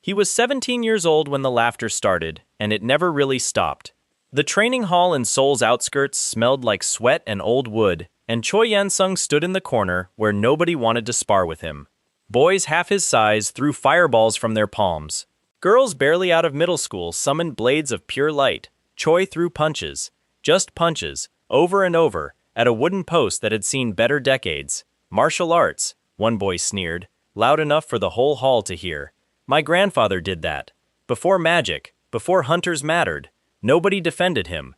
He was 17 years old when the laughter started, and it never really stopped. The training hall in Seoul's outskirts smelled like sweat and old wood, and Choi Yansung stood in the corner where nobody wanted to spar with him. Boys half his size threw fireballs from their palms. Girls barely out of middle school summoned blades of pure light. Choi threw punches, just punches, over and over, at a wooden post that had seen better decades. Martial arts, one boy sneered, loud enough for the whole hall to hear. My grandfather did that. Before magic, before hunters mattered, nobody defended him.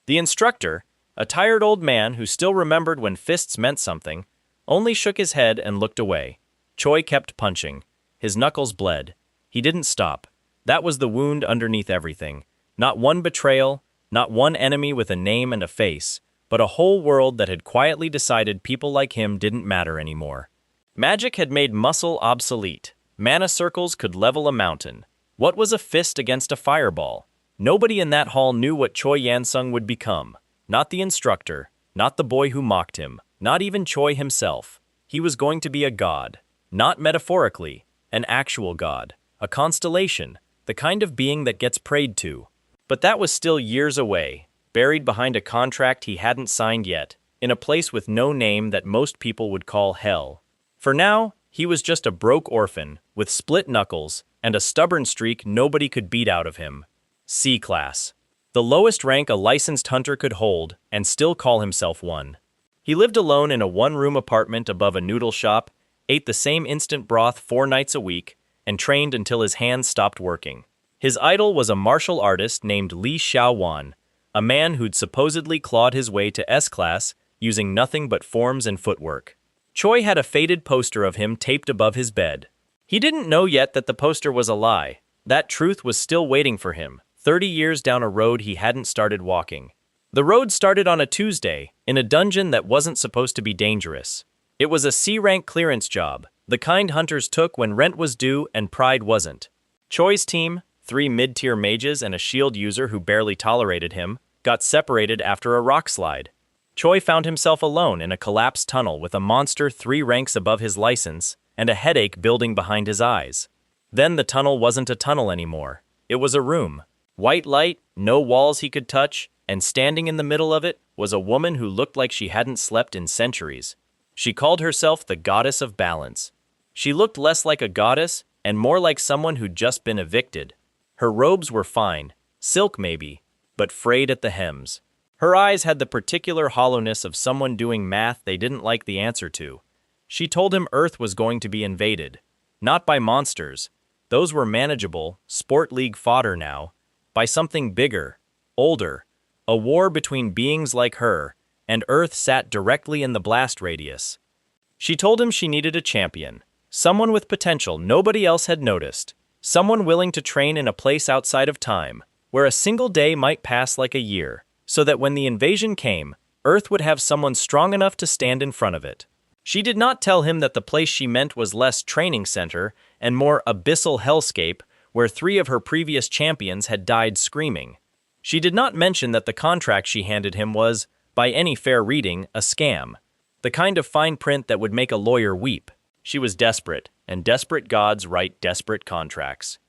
The instructor, a tired old man who still remembered when fists meant something, only shook his head and looked away. Choi kept punching. His knuckles bled. He didn't stop. That was the wound underneath everything. Not one betrayal, not one enemy with a name and a face, but a whole world that had quietly decided people like him didn't matter anymore. Magic had made muscle obsolete. Mana circles could level a mountain. What was a fist against a fireball? Nobody in that hall knew what Choi Yansung would become. Not the instructor, not the boy who mocked him, not even Choi himself. He was going to be a god. Not metaphorically, an actual god. A constellation, the kind of being that gets prayed to. But that was still years away, buried behind a contract he hadn't signed yet, in a place with no name that most people would call hell. For now, he was just a broke orphan, with split knuckles, and a stubborn streak nobody could beat out of him. C-class. The lowest rank a licensed hunter could hold, and still call himself one. He lived alone in a one-room apartment above a noodle shop, ate the same instant broth 4 nights a week, and trained until his hands stopped working. His idol was a martial artist named Li Xiaowan, a man who'd supposedly clawed his way to S-class using nothing but forms and footwork. Choi had a faded poster of him taped above his bed. He didn't know yet that the poster was a lie. That truth was still waiting for him, 30 years down a road he hadn't started walking. The road started on a Tuesday, in a dungeon that wasn't supposed to be dangerous. It was a C-rank clearance job, the kind hunters took when rent was due and pride wasn't. Choi's team, 3 mid-tier mages and a shield user who barely tolerated him, got separated after a rock slide. Choi found himself alone in a collapsed tunnel with a monster 3 ranks above his license and a headache building behind his eyes. Then the tunnel wasn't a tunnel anymore. It was a room. White light, no walls he could touch, and standing in the middle of it was a woman who looked like she hadn't slept in centuries. She called herself the Goddess of Balance. She looked less like a goddess and more like someone who'd just been evicted. Her robes were fine, silk maybe, but frayed at the hems. Her eyes had the particular hollowness of someone doing math they didn't like the answer to. She told him Earth was going to be invaded. Not by monsters. Those were manageable, sport league fodder now. By something bigger, older. A war between beings like her, and Earth sat directly in the blast radius. She told him she needed a champion. Someone with potential nobody else had noticed. Someone willing to train in a place outside of time, where a single day might pass like a year, so that when the invasion came, Earth would have someone strong enough to stand in front of it. She did not tell him that the place she meant was less training center and more abyssal hellscape where 3 of her previous champions had died screaming. She did not mention that the contract she handed him was, by any fair reading, a scam. The kind of fine print that would make a lawyer weep. She was desperate, and desperate gods write desperate contracts.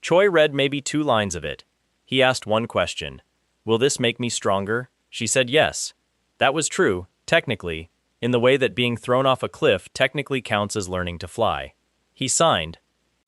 Choi read maybe 2 lines of it. He asked one question. Will this make me stronger? She said yes. That was true, technically, in the way that being thrown off a cliff technically counts as learning to fly. He signed.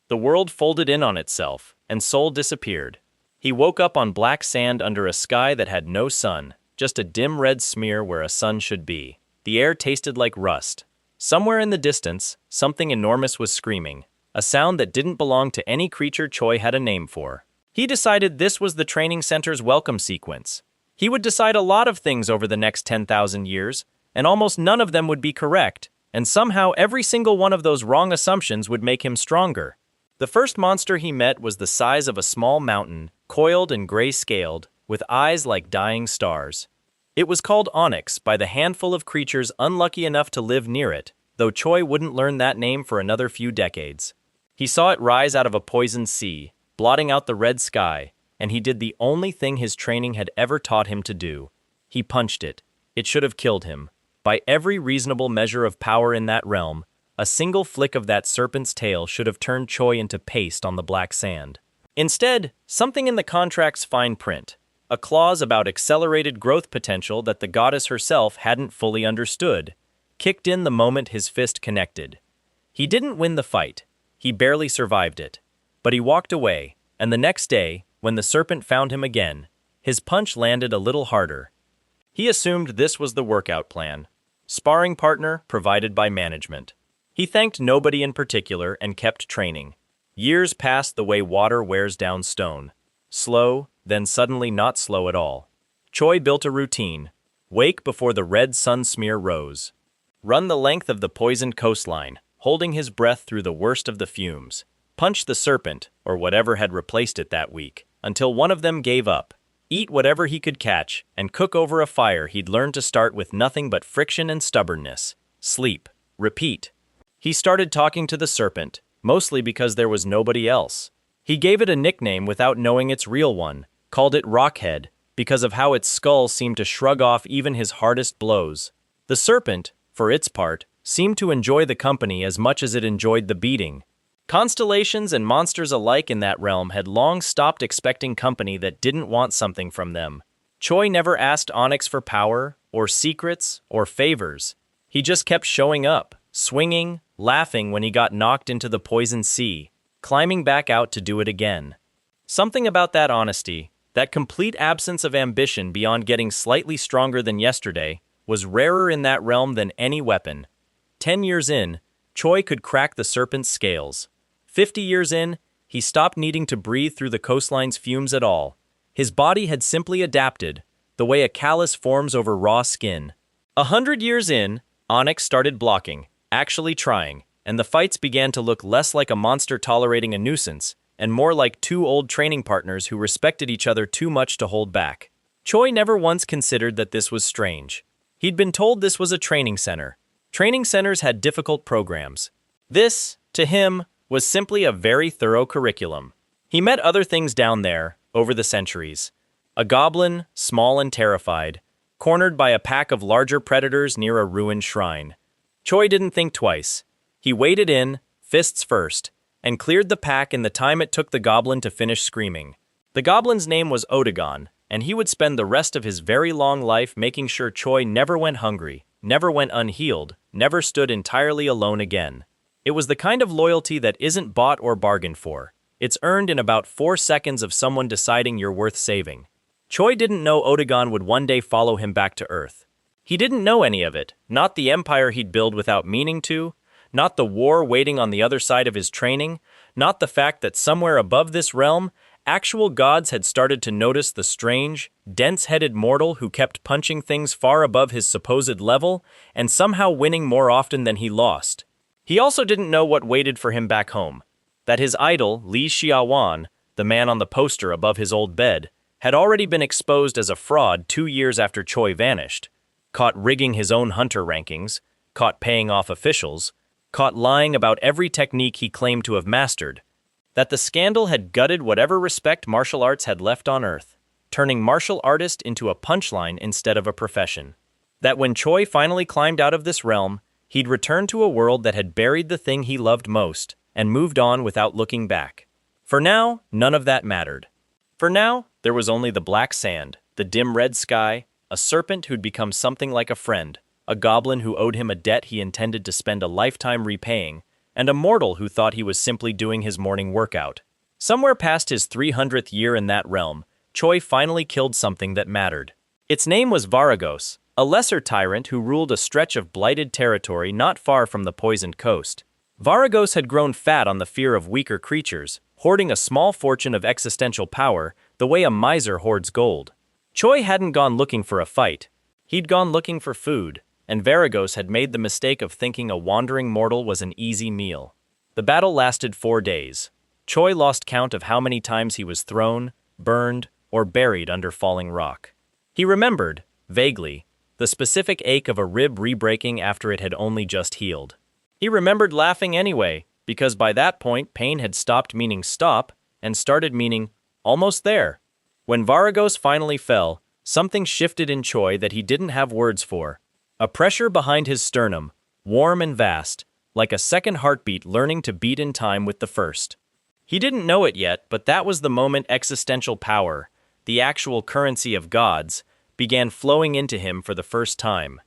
The world folded in on itself, and Seoul disappeared. He woke up on black sand under a sky that had no sun, just a dim red smear where a sun should be. The air tasted like rust. Somewhere in the distance, something enormous was screaming, a sound that didn't belong to any creature Choi had a name for. He decided this was the training center's welcome sequence. He would decide a lot of things over the next 10,000 years, and almost none of them would be correct, and somehow every single one of those wrong assumptions would make him stronger. The first monster he met was the size of a small mountain, coiled and gray-scaled, with eyes like dying stars. It was called Onyx by the handful of creatures unlucky enough to live near it, though Choi wouldn't learn that name for another few decades. He saw it rise out of a poisoned sea, blotting out the red sky, and he did the only thing his training had ever taught him to do. He punched it. It should have killed him. By every reasonable measure of power in that realm, A single flick of that serpent's tail should have turned Choi into paste on the black sand. Instead, something in the contract's fine print, a clause about accelerated growth potential that the goddess herself hadn't fully understood, kicked in the moment his fist connected. He didn't win the fight. He barely survived it. But he walked away, and the next day, when the serpent found him again, his punch landed a little harder. He assumed this was the workout plan. Sparring partner provided by management. He thanked nobody in particular and kept training. Years passed the way water wears down stone. Slow, then suddenly not slow at all. Choi built a routine. Wake before the red sun smear rose. Run the length of the poisoned coastline, holding his breath through the worst of the fumes. Punch the serpent, or whatever had replaced it that week, until one of them gave up. Eat whatever he could catch, and cook over a fire he'd learned to start with nothing but friction and stubbornness. Sleep. Repeat. He started talking to the serpent, mostly because there was nobody else. He gave it a nickname without knowing its real one, called it Rockhead, because of how its skull seemed to shrug off even his hardest blows. The serpent, for its part, seemed to enjoy the company as much as it enjoyed the beating. Constellations and monsters alike in that realm had long stopped expecting company that didn't want something from them. Choi never asked Onyx for power, or secrets, or favors. He just kept showing up, swinging, laughing when he got knocked into the poison sea, climbing back out to do it again. Something about that honesty, that complete absence of ambition beyond getting slightly stronger than yesterday, was rarer in that realm than any weapon. 10 years in, Choi could crack the serpent's scales. 50 years in, he stopped needing to breathe through the coastline's fumes at all. His body had simply adapted, the way a callus forms over raw skin. 100 years in, Onyx started blocking, actually trying, and the fights began to look less like a monster tolerating a nuisance, and more like two old training partners who respected each other too much to hold back. Choi never once considered that this was strange. He'd been told this was a training center. Training centers had difficult programs. This, to him, was simply a very thorough curriculum. He met other things down there, over the centuries. A goblin, small and terrified, cornered by a pack of larger predators near a ruined shrine. Choi didn't think twice. He waded in, fists first, and cleared the pack in the time it took the goblin to finish screaming. The goblin's name was Odegon, and he would spend the rest of his very long life making sure Choi never went hungry, never went unhealed, never stood entirely alone again. It was the kind of loyalty that isn't bought or bargained for. It's earned in about 4 seconds of someone deciding you're worth saving. Choi didn't know Odegon would one day follow him back to Earth. He didn't know any of it, not the empire he'd build without meaning to, not the war waiting on the other side of his training, not the fact that somewhere above this realm, actual gods had started to notice the strange, dense-headed mortal who kept punching things far above his supposed level and somehow winning more often than he lost. He also didn't know what waited for him back home, that his idol, Li Xiaowan, the man on the poster above his old bed, had already been exposed as a fraud 2 years after Choi vanished, caught rigging his own hunter rankings, caught paying off officials, caught lying about every technique he claimed to have mastered, that the scandal had gutted whatever respect martial arts had left on Earth, turning martial artist into a punchline instead of a profession, that when Choi finally climbed out of this realm, he'd returned to a world that had buried the thing he loved most and moved on without looking back. For now, none of that mattered. For now, there was only the black sand, the dim red sky, a serpent who'd become something like a friend, a goblin who owed him a debt he intended to spend a lifetime repaying, and a mortal who thought he was simply doing his morning workout. Somewhere past his 300th year in that realm, Choi finally killed something that mattered. Its name was Varagos, a lesser tyrant who ruled a stretch of blighted territory not far from the poisoned coast. Varagos had grown fat on the fear of weaker creatures, hoarding a small fortune of existential power the way a miser hoards gold. Choi hadn't gone looking for a fight. He'd gone looking for food, and Varagos had made the mistake of thinking a wandering mortal was an easy meal. The battle lasted 4 days. Choi lost count of how many times he was thrown, burned, or buried under falling rock. He remembered, vaguely, the specific ache of a rib re-breaking after it had only just healed. He remembered laughing anyway, because by that point pain had stopped meaning stop and started meaning almost there. When Varagos finally fell, something shifted in Choi that he didn't have words for. A pressure behind his sternum, warm and vast, like a second heartbeat learning to beat in time with the first. He didn't know it yet, but that was the moment existential power, the actual currency of gods, began flowing into him for the first time.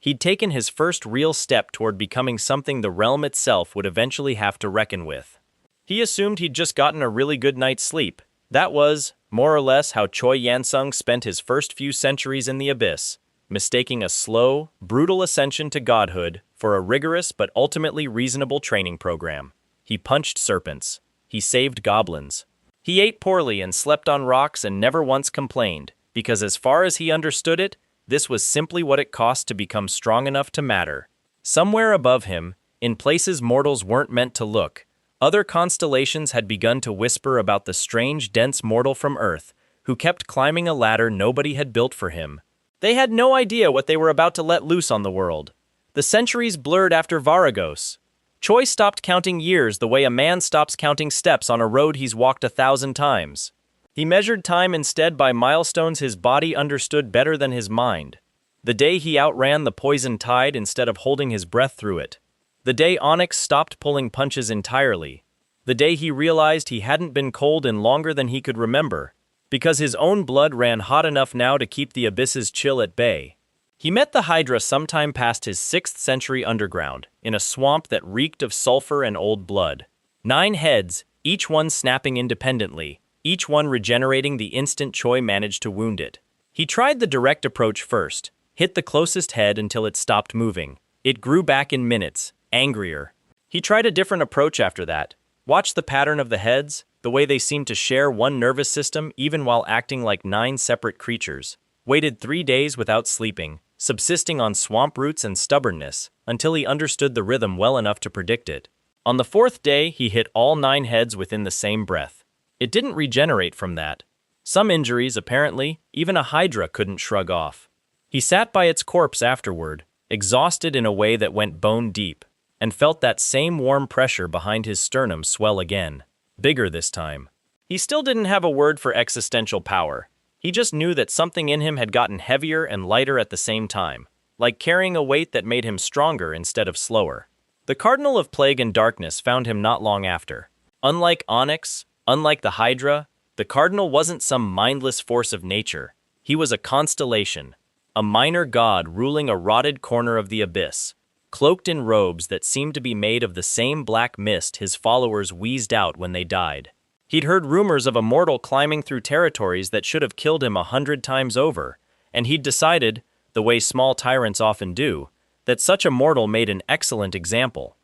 He'd taken his first real step toward becoming something the realm itself would eventually have to reckon with. He assumed he'd just gotten a really good night's sleep. That was, more or less, how Choi Yansung spent his first few centuries in the abyss, mistaking a slow, brutal ascension to godhood for a rigorous but ultimately reasonable training program. He punched serpents. He saved goblins. He ate poorly and slept on rocks and never once complained, because as far as he understood it, this was simply what it cost to become strong enough to matter. Somewhere above him, in places mortals weren't meant to look, other constellations had begun to whisper about the strange, dense mortal from Earth, who kept climbing a ladder nobody had built for him. They had no idea what they were about to let loose on the world. The centuries blurred after Varagos. Choi stopped counting years the way a man stops counting steps on a road he's walked 1,000 times. He measured time instead by milestones his body understood better than his mind. The day he outran the poison tide instead of holding his breath through it. The day Onyx stopped pulling punches entirely. The day he realized he hadn't been cold in longer than he could remember, because his own blood ran hot enough now to keep the abyss's chill at bay. He met the Hydra sometime past his 6th century underground, in a swamp that reeked of sulfur and old blood. 9 heads, each one snapping independently, each one regenerating the instant Choi managed to wound it. He tried the direct approach first, hit the closest head until it stopped moving. It grew back in minutes, angrier. He tried a different approach after that. Watched the pattern of the heads, the way they seemed to share one nervous system even while acting like 9 separate creatures. Waited 3 days without sleeping, subsisting on swamp roots and stubbornness, until he understood the rhythm well enough to predict it. On the 4th day, he hit all 9 heads within the same breath. It didn't regenerate from that. Some injuries, apparently, even a Hydra couldn't shrug off. He sat by its corpse afterward, exhausted in a way that went bone deep, and felt that same warm pressure behind his sternum swell again, bigger this time. He still didn't have a word for existential power. He just knew that something in him had gotten heavier and lighter at the same time, like carrying a weight that made him stronger instead of slower. The Cardinal of Plague and Darkness found him not long after. Unlike Onyx, unlike the Hydra, the Cardinal wasn't some mindless force of nature. He was a constellation, a minor god ruling a rotted corner of the abyss, cloaked in robes that seemed to be made of the same black mist his followers wheezed out when they died. He'd heard rumors of a mortal climbing through territories that should have killed him 100 times over, and he'd decided, the way small tyrants often do, that such a mortal made an excellent example.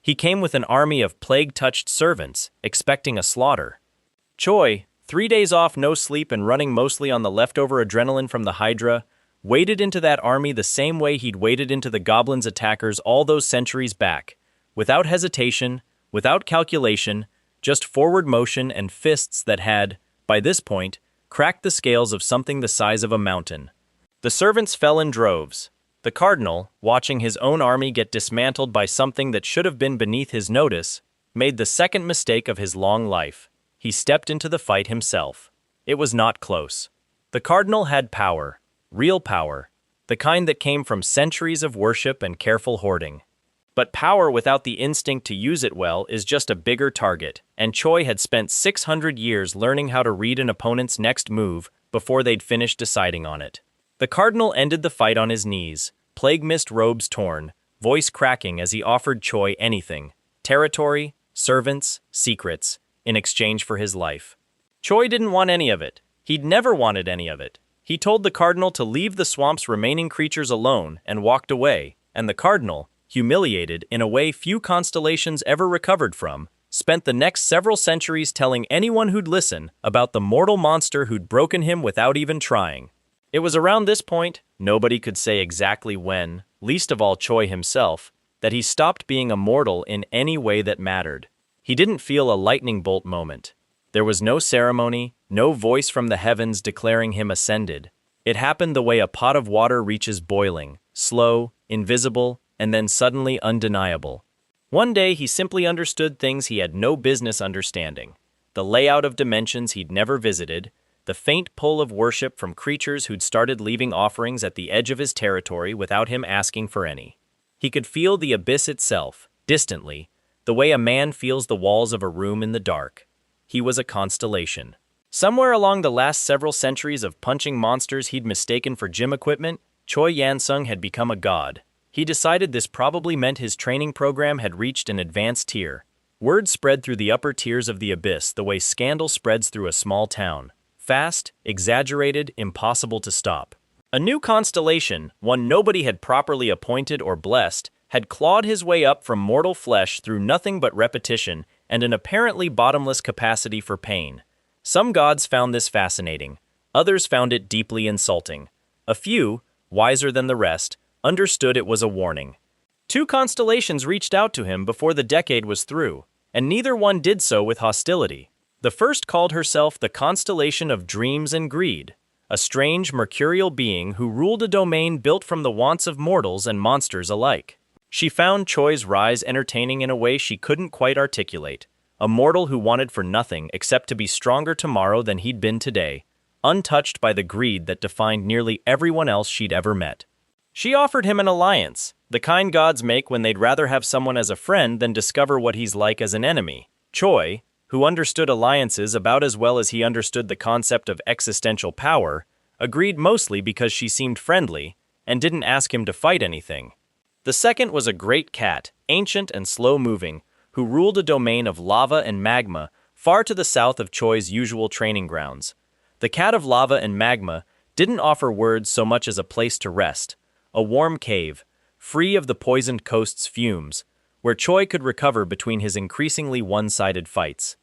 He came with an army of plague-touched servants, expecting a slaughter. Choi, 3 days off, no sleep and running mostly on the leftover adrenaline from the Hydra, waded into that army the same way he'd waded into the goblins' attackers all those centuries back, without hesitation, without calculation, just forward motion and fists that had, by this point, cracked the scales of something the size of a mountain. The servants fell in droves. The Cardinal, watching his own army get dismantled by something that should have been beneath his notice, made the second mistake of his long life. He stepped into the fight himself. It was not close. The Cardinal had power, real power, the kind that came from centuries of worship and careful hoarding. But power without the instinct to use it well is just a bigger target, and Choi had spent 600 years learning how to read an opponent's next move before they'd finished deciding on it. The Cardinal ended the fight on his knees, plague mist robes torn, voice cracking as he offered Choi anything: territory, servants, secrets, in exchange for his life. Choi didn't want any of it. He'd never wanted any of it. He told the Cardinal to leave the swamp's remaining creatures alone and walked away, and the Cardinal, humiliated in a way few constellations ever recovered from, spent the next several centuries telling anyone who'd listen about the mortal monster who'd broken him without even trying. It was around this point, nobody could say exactly when, least of all Choi himself, that he stopped being a mortal in any way that mattered. He didn't feel a lightning bolt moment. There was no ceremony, no voice from the heavens declaring him ascended. It happened the way a pot of water reaches boiling, slow, invisible, and then suddenly undeniable. One day he simply understood things he had no business understanding. The layout of dimensions he'd never visited, the faint pull of worship from creatures who'd started leaving offerings at the edge of his territory without him asking for any. He could feel the abyss itself, Distantly, the way a man feels the walls of a room in the dark. He was a constellation. Somewhere along the last several centuries of punching monsters he'd mistaken for gym equipment, Choi Yansung had become a god. He decided this probably meant his training program had reached an advanced tier. Word spread through the upper tiers of the abyss the way scandal spreads through a small town. Fast, exaggerated, impossible to stop. A new constellation, one nobody had properly appointed or blessed, had clawed his way up from mortal flesh through nothing but repetition and an apparently bottomless capacity for pain. Some gods found this fascinating. Others found it deeply insulting. A few, wiser than the rest, understood it was a warning. 2 constellations reached out to him before the decade was through, and neither one did so with hostility. The first called herself the Constellation of Dreams and Greed, a strange mercurial being who ruled a domain built from the wants of mortals and monsters alike. She found Choi's rise entertaining in a way she couldn't quite articulate, a mortal who wanted for nothing except to be stronger tomorrow than he'd been today, untouched by the greed that defined nearly everyone else she'd ever met. She offered him an alliance, the kind gods make when they'd rather have someone as a friend than discover what he's like as an enemy. Choi, who understood alliances about as well as he understood the concept of existential power, agreed mostly because she seemed friendly and didn't ask him to fight anything. The second was a great cat, ancient and slow-moving, who ruled a domain of lava and magma far to the south of Choi's usual training grounds. The cat of lava and magma didn't offer words so much as a place to rest, a warm cave, free of the poisoned coast's fumes, where Choi could recover between his increasingly one-sided fights.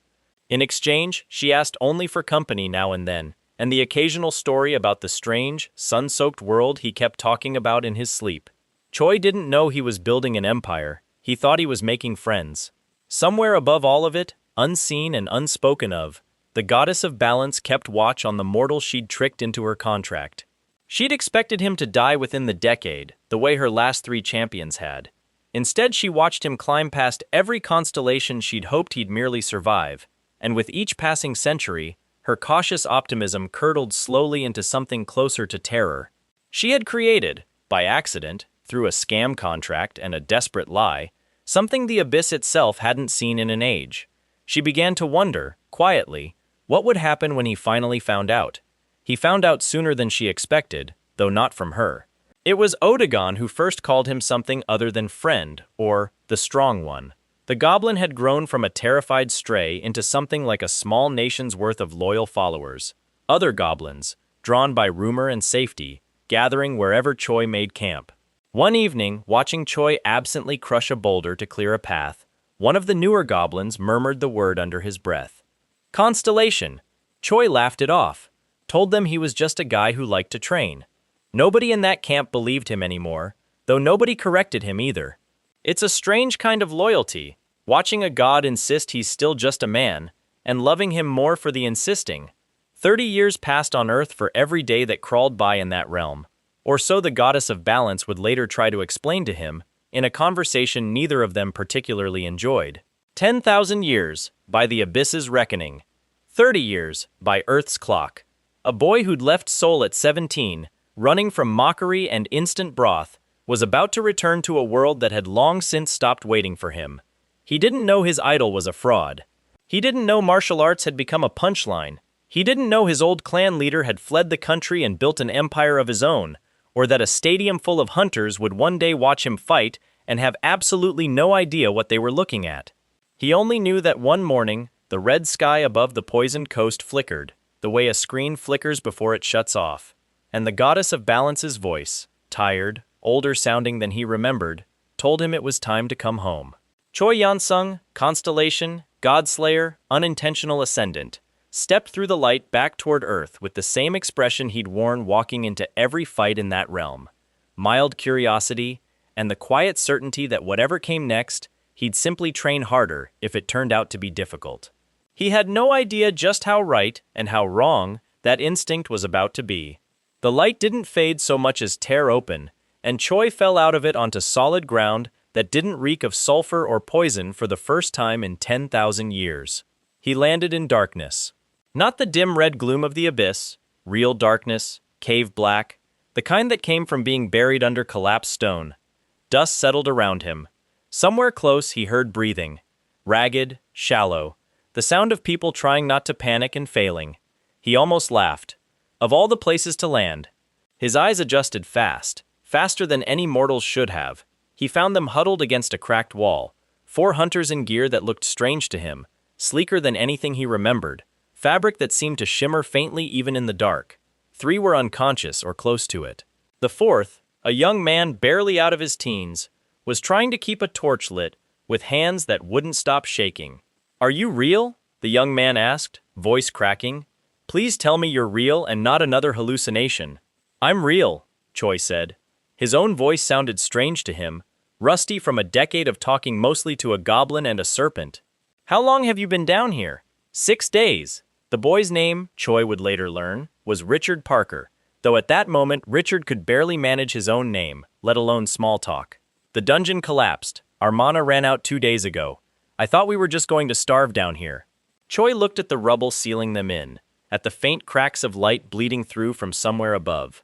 In exchange, she asked only for company now and then, and the occasional story about the strange, sun-soaked world he kept talking about in his sleep. Choi didn't know he was building an empire. He thought he was making friends. Somewhere above all of it, unseen and unspoken of, the goddess of balance kept watch on the mortal she'd tricked into her contract. She'd expected him to die within the decade, the way her last 3 champions had. Instead, she watched him climb past every constellation she'd hoped he'd merely survive, and with each passing century, her cautious optimism curdled slowly into something closer to terror. She had created, by accident, through a scam contract and a desperate lie, something the abyss itself hadn't seen in an age. She began to wonder, quietly, what would happen when he finally found out. He found out sooner than she expected, though not from her. It was Odegon who first called him something other than friend, or the strong one. The goblin had grown from a terrified stray into something like a small nation's worth of loyal followers. Other goblins, drawn by rumor and safety, gathering wherever Choi made camp. One evening, watching Choi absently crush a boulder to clear a path, one of the newer goblins murmured the word under his breath. Constellation. Choi laughed it off, told them he was just a guy who liked to train. Nobody in that camp believed him anymore, though nobody corrected him either. It's a strange kind of loyalty, watching a god insist he's still just a man, and loving him more for the insisting. 30 years passed on Earth for every day that crawled by in that realm. Or so the goddess of balance would later try to explain to him, in a conversation neither of them particularly enjoyed. 10,000 years, by the abyss's reckoning. 30 years, by Earth's clock. A boy who'd left Seoul at 17, running from mockery and instant broth, was about to return to a world that had long since stopped waiting for him. He didn't know his idol was a fraud. He didn't know martial arts had become a punchline. He didn't know his old clan leader had fled the country and built an empire of his own, or that a stadium full of hunters would one day watch him fight and have absolutely no idea what they were looking at. He only knew that one morning, the red sky above the poisoned coast flickered, the way a screen flickers before it shuts off, and the goddess of balance's voice, tired, older sounding than he remembered, told him it was time to come home. Choi Yansung, Constellation, Godslayer, Unintentional Ascendant, stepped through the light back toward Earth with the same expression he'd worn walking into every fight in that realm. Mild curiosity, and the quiet certainty that whatever came next, he'd simply train harder if it turned out to be difficult. He had no idea just how right and how wrong that instinct was about to be. The light didn't fade so much as tear open, and Choi fell out of it onto solid ground that didn't reek of sulfur or poison for the first time in 10,000 years. He landed in darkness. Not the dim red gloom of the abyss, real darkness, cave black, the kind that came from being buried under collapsed stone. Dust settled around him. Somewhere close, he heard breathing. Ragged, shallow. The sound of people trying not to panic and failing. He almost laughed. Of all the places to land. His eyes adjusted fast, faster than any mortals should have. He found them huddled against a cracked wall. 4 hunters in gear that looked strange to him, sleeker than anything he remembered, fabric that seemed to shimmer faintly even in the dark. 3 were unconscious or close to it. The 4th, a young man barely out of his teens, was trying to keep a torch lit, with hands that wouldn't stop shaking. "Are you real?" the young man asked, voice cracking. "Please tell me you're real and not another hallucination." "I'm real," Choi said. His own voice sounded strange to him, rusty from a decade of talking mostly to a goblin and a serpent. "How long have you been down here?" 6 days. The boy's name, Choi would later learn, was Richard Parker, though at that moment Richard could barely manage his own name, let alone small talk. "The dungeon collapsed. Our mana ran out 2 days ago. I thought we were just going to starve down here." Choi looked at the rubble sealing them in, at the faint cracks of light bleeding through from somewhere above.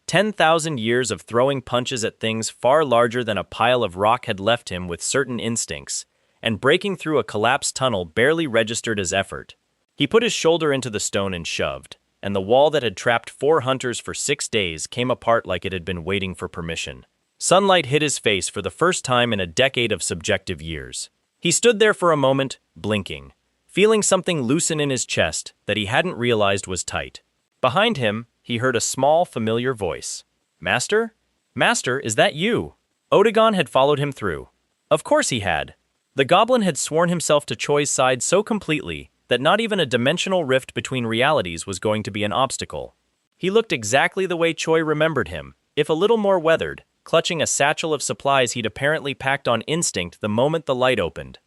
10,000 years of throwing punches at things far larger than a pile of rock had left him with certain instincts, and breaking through a collapsed tunnel barely registered as effort. He put his shoulder into the stone and shoved, and the wall that had trapped 4 hunters for 6 days came apart like it had been waiting for permission. Sunlight hit his face for the first time in a decade of subjective years. He stood there for a moment, blinking, feeling something loosen in his chest that he hadn't realized was tight. Behind him, he heard a small, familiar voice. "Master? Master, is that you?" Odegon had followed him through. Of course he had. The goblin had sworn himself to Choi's side so completely that not even a dimensional rift between realities was going to be an obstacle. He looked exactly the way Choi remembered him, if a little more weathered, clutching a satchel of supplies he'd apparently packed on instinct the moment the light opened.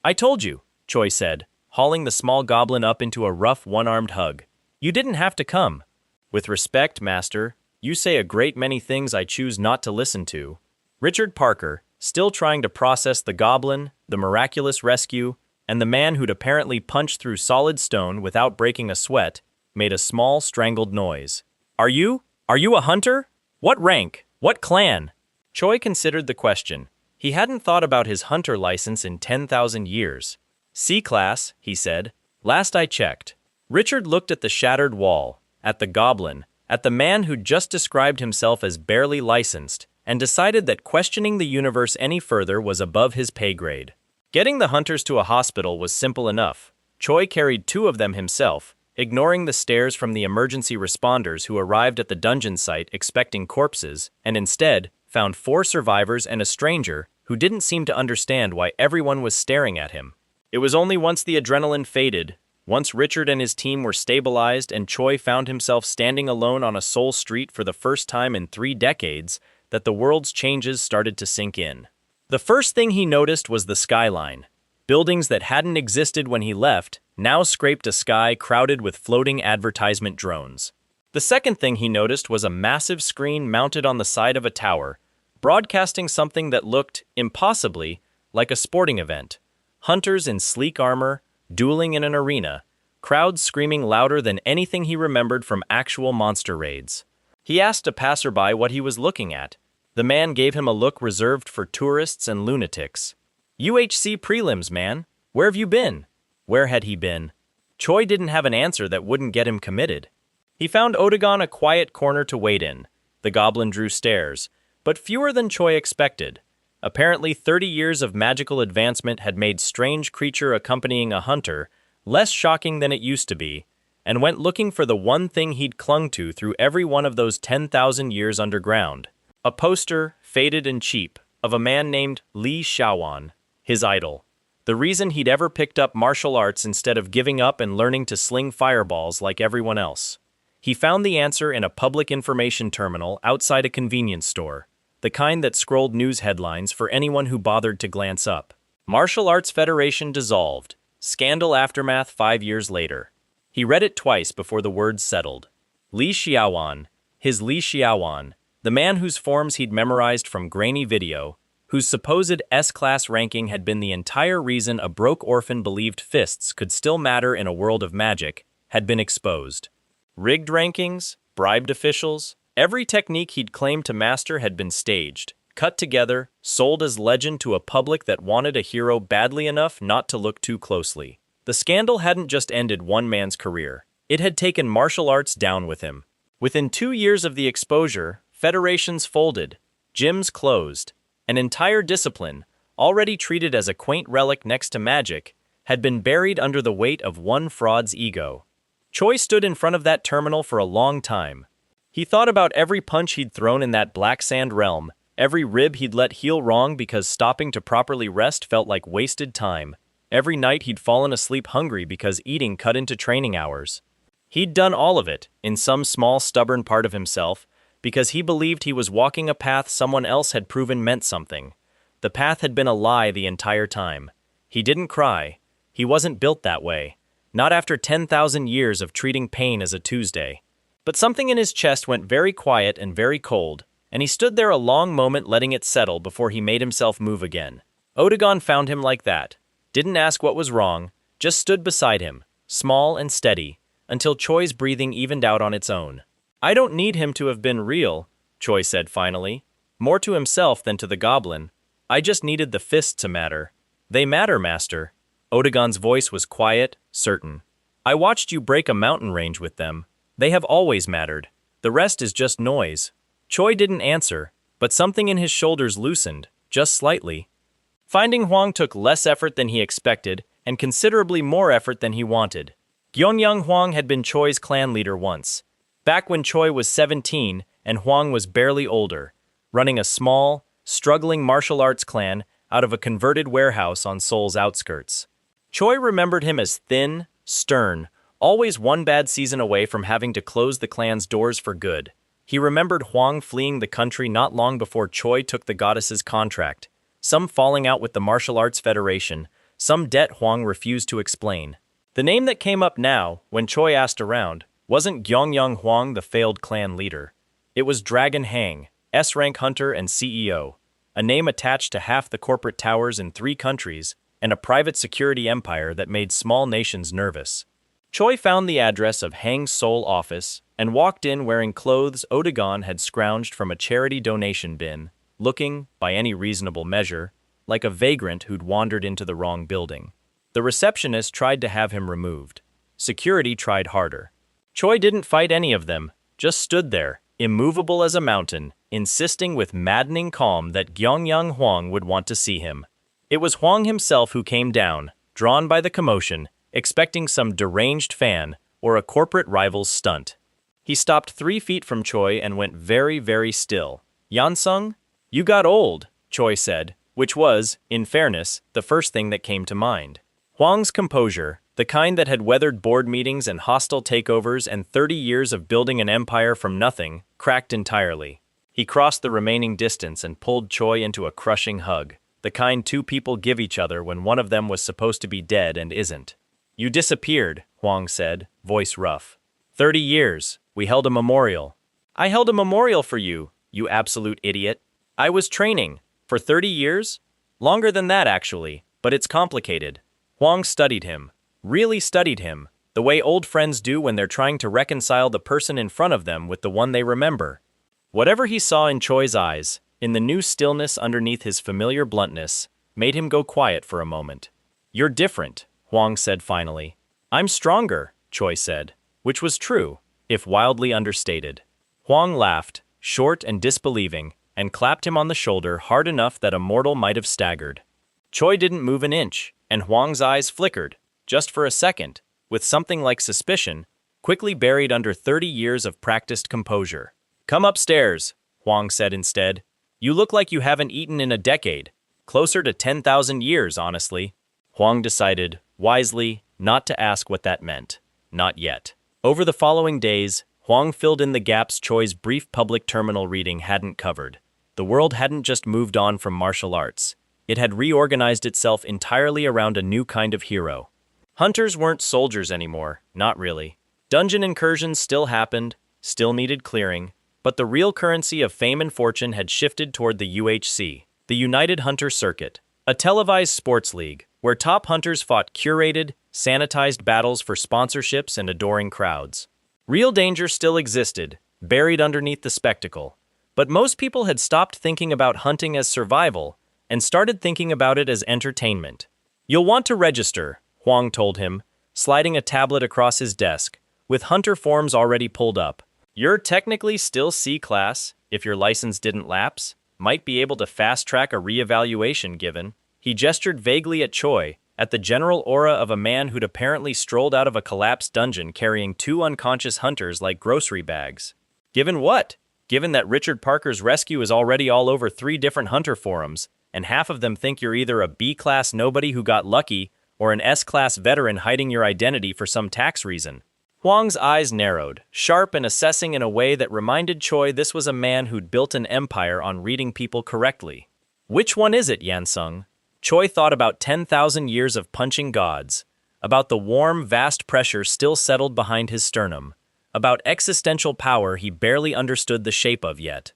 "I told you," Choi said, hauling the small goblin up into a rough one-armed hug. "You didn't have to come." "With respect, Master, you say a great many things I choose not to listen to." Richard Parker, still trying to process the goblin, the miraculous rescue, and the man who'd apparently punched through solid stone without breaking a sweat, made a small, strangled noise. Are you a hunter? What rank? What clan?" Choi considered the question. He hadn't thought about his hunter license in 10,000 years. "C-class," he said. "Last I checked." Richard looked at the shattered wall, at the goblin, at the man who'd just described himself as barely licensed, and decided that questioning the universe any further was above his pay grade. Getting the hunters to a hospital was simple enough. Choi carried 2 of them himself, ignoring the stares from the emergency responders who arrived at the dungeon site expecting corpses, and instead found 4 survivors and a stranger who didn't seem to understand why everyone was staring at him. It was only once the adrenaline faded, once Richard and his team were stabilized and Choi found himself standing alone on a Seoul street for the first time in 3 decades, that the world's changes started to sink in. The first thing he noticed was the skyline. Buildings that hadn't existed when he left now scraped a sky crowded with floating advertisement drones. The second thing he noticed was a massive screen mounted on the side of a tower, broadcasting something that looked, impossibly, like a sporting event. Hunters in sleek armor, dueling in an arena, crowds screaming louder than anything he remembered from actual monster raids. He asked a passerby what he was looking at. The man gave him a look reserved for tourists and lunatics. "UHC prelims, man. Where have you been?" Where had he been? Choi didn't have an answer that wouldn't get him committed. He found Odegon a quiet corner to wait in. The goblin drew stares, but fewer than Choi expected. Apparently 30 years of magical advancement had made strange creature accompanying a hunter less shocking than it used to be, and went looking for the one thing he'd clung to through every one of those 10,000 years underground. A poster, faded and cheap, of a man named Li Xiaowan, his idol. The reason he'd ever picked up martial arts instead of giving up and learning to sling fireballs like everyone else. He found the answer in a public information terminal outside a convenience store, the kind that scrolled news headlines for anyone who bothered to glance up. Martial Arts Federation dissolved. Scandal aftermath 5 years later. He read it twice before the words settled. Li Xiaowan, his Li Xiaowan, the man whose forms he'd memorized from grainy video, whose supposed S-class ranking had been the entire reason a broke orphan believed fists could still matter in a world of magic, had been exposed. Rigged rankings, bribed officials, every technique he'd claimed to master had been staged, cut together, sold as legend to a public that wanted a hero badly enough not to look too closely. The scandal hadn't just ended one man's career. It had taken martial arts down with him. Within 2 years of the exposure, federations folded, gyms closed. An entire discipline, already treated as a quaint relic next to magic, had been buried under the weight of one fraud's ego. Choi stood in front of that terminal for a long time. He thought about every punch he'd thrown in that black sand realm, every rib he'd let heal wrong because stopping to properly rest felt like wasted time, every night he'd fallen asleep hungry because eating cut into training hours. He'd done all of it, in some small stubborn part of himself, because he believed he was walking a path someone else had proven meant something. The path had been a lie the entire time. He didn't cry. He wasn't built that way. Not after 10,000 years of treating pain as a Tuesday. But something in his chest went very quiet and very cold, and he stood there a long moment letting it settle before he made himself move again. Odegon found him like that. Didn't ask what was wrong, just stood beside him, small and steady, until Choi's breathing evened out on its own. "I don't need him to have been real," Choi said finally. More to himself than to the goblin. "I just needed the fists to matter." "They matter, master." Odegon's voice was quiet, certain. "I watched you break a mountain range with them. They have always mattered. The rest is just noise." Choi didn't answer, but something in his shoulders loosened, just slightly. Finding Huang took less effort than he expected, and considerably more effort than he wanted. Gyeongyang Huang had been Choi's clan leader once. Back when Choi was 17 and Huang was barely older, running a small, struggling martial arts clan out of a converted warehouse on Seoul's outskirts. Choi remembered him as thin, stern, always one bad season away from having to close the clan's doors for good. He remembered Huang fleeing the country not long before Choi took the goddess's contract, some falling out with the Martial Arts Federation, some debt Huang refused to explain. The name that came up now, when Choi asked around, wasn't Gyeongyang Huang, the failed clan leader. It was Dragon Hang, S-rank hunter and CEO, a name attached to half the corporate towers in 3 countries and a private security empire that made small nations nervous. Choi found the address of Hang's Seoul office and walked in wearing clothes Odegon had scrounged from a charity donation bin, looking, by any reasonable measure, like a vagrant who'd wandered into the wrong building. The receptionist tried to have him removed. Security tried harder. Choi didn't fight any of them, just stood there, immovable as a mountain, insisting with maddening calm that Gyeongyang Huang would want to see him. It was Huang himself who came down, drawn by the commotion, expecting some deranged fan or a corporate rival's stunt. He stopped 3 feet from Choi and went very, very still. "Yansung? You got old," Choi said, which was, in fairness, the first thing that came to mind. Huang's composure, the kind that had weathered board meetings and hostile takeovers and 30 years of building an empire from nothing, cracked entirely. He crossed the remaining distance and pulled Choi into a crushing hug, the kind 2 people give each other when one of them was supposed to be dead and isn't. "You disappeared," Huang said, voice rough. 30 years. We held a memorial." "I held a memorial for you, you absolute idiot. I was training. For 30 years? Longer than that, actually, but it's complicated." Huang studied him. Really studied him, the way old friends do when they're trying to reconcile the person in front of them with the one they remember. Whatever he saw in Choi's eyes, in the new stillness underneath his familiar bluntness, made him go quiet for a moment. "You're different," Huang said finally. "I'm stronger," Choi said, which was true, if wildly understated. Huang laughed, short and disbelieving, and clapped him on the shoulder hard enough that a mortal might have staggered. Choi didn't move an inch, and Huang's eyes flickered, just for a second, with something like suspicion, quickly buried under 30 years of practiced composure. "Come upstairs," Huang said instead. "You look like you haven't eaten in a decade. Closer to 10,000 years, honestly." Huang decided, wisely, not to ask what that meant. Not yet. Over the following days, Huang filled in the gaps Choi's brief public terminal reading hadn't covered. The world hadn't just moved on from martial arts. It had reorganized itself entirely around a new kind of hero. Hunters weren't soldiers anymore, not really. Dungeon incursions still happened, still needed clearing, but the real currency of fame and fortune had shifted toward the UHC, the United Hunter Circuit, a televised sports league where top hunters fought curated, sanitized battles for sponsorships and adoring crowds. Real danger still existed, buried underneath the spectacle, But most people had stopped thinking about hunting as survival and started thinking about it as entertainment. You'll want to register, Huang told him, sliding a tablet across his desk, with hunter forms already pulled up. You're technically still C-class, if your license didn't lapse, might be able to fast-track a re-evaluation given. He gestured vaguely at Choi, at the general aura of a man who'd apparently strolled out of a collapsed dungeon carrying two unconscious hunters like grocery bags. Given what? Given that Richard Parker's rescue is already all over 3 different hunter forums, and half of them think you're either a B-class nobody who got lucky or an S-class veteran hiding your identity for some tax reason. Huang's eyes narrowed, sharp and assessing in a way that reminded Choi this was a man who'd built an empire on reading people correctly. Which one is it, Yansung? Choi thought about 10,000 years of punching gods, about the warm, vast pressure still settled behind his sternum, about existential power he barely understood the shape of yet.